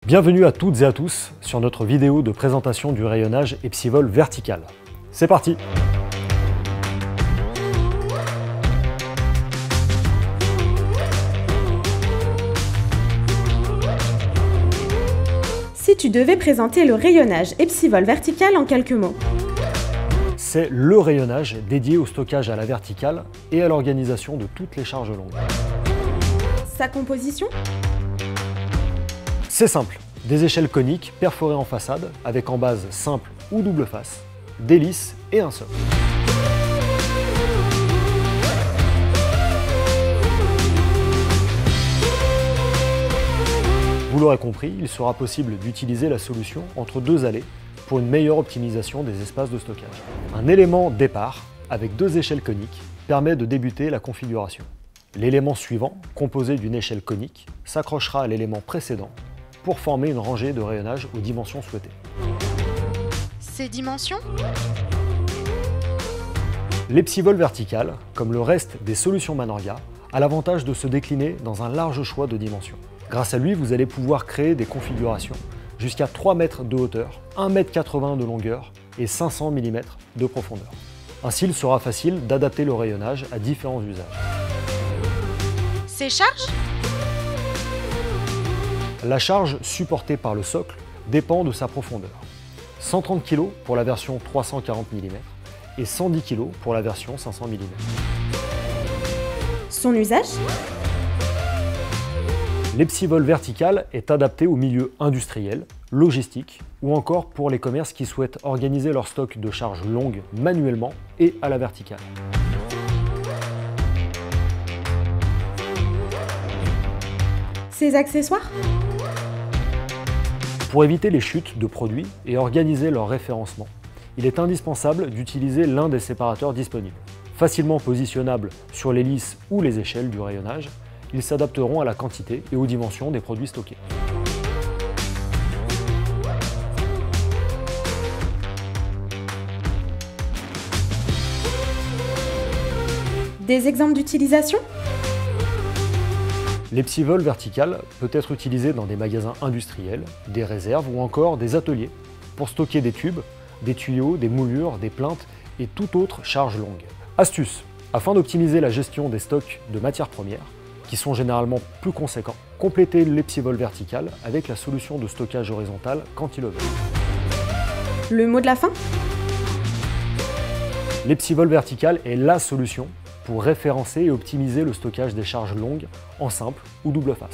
Bienvenue à toutes et à tous sur notre vidéo de présentation du rayonnage EPSI-Vol vertical. C'est parti! Si tu devais présenter le rayonnage EPSI-Vol vertical en quelques mots. C'est le rayonnage dédié au stockage à la verticale et à l'organisation de toutes les charges longues. Sa composition? C'est simple, des échelles coniques perforées en façade avec en base simple ou double face, des lisses et un socle. Vous l'aurez compris, il sera possible d'utiliser la solution entre deux allées pour une meilleure optimisation des espaces de stockage. Un élément départ avec deux échelles coniques permet de débuter la configuration. L'élément suivant, composé d'une échelle conique, s'accrochera à l'élément précédent pour former une rangée de rayonnage aux dimensions souhaitées. Ces dimensions? L'EPSI-Vol vertical, comme le reste des solutions Manorga, a l'avantage de se décliner dans un large choix de dimensions. Grâce à lui, vous allez pouvoir créer des configurations jusqu'à 3 mètres de hauteur, 1,80 m de longueur et 500 mm de profondeur. Ainsi, il sera facile d'adapter le rayonnage à différents usages. Ces charges? La charge supportée par le socle dépend de sa profondeur. 130 kg pour la version 340 mm et 110 kg pour la version 500 mm. Son usage? L'EPSI-Vol vertical est adapté au milieu industriel, logistique ou encore pour les commerces qui souhaitent organiser leur stock de charges longues manuellement et à la verticale. Ses accessoires? Pour éviter les chutes de produits et organiser leur référencement, il est indispensable d'utiliser l'un des séparateurs disponibles. Facilement positionnables sur les lisses ou les échelles du rayonnage, ils s'adapteront à la quantité et aux dimensions des produits stockés. Des exemples d'utilisation? L'EPSI-Vol vertical peut être utilisé dans des magasins industriels, des réserves ou encore des ateliers pour stocker des tubes, des tuyaux, des moulures, des plinthes et toute autre charge longue. Astuce: afin d'optimiser la gestion des stocks de matières premières, qui sont généralement plus conséquents, complétez l'EPSI-Vol vertical avec la solution de stockage horizontal cantilever. Le mot de la fin? L'EPSI-Vol vertical est la solution pour référencer et optimiser le stockage des charges longues en simple ou double face.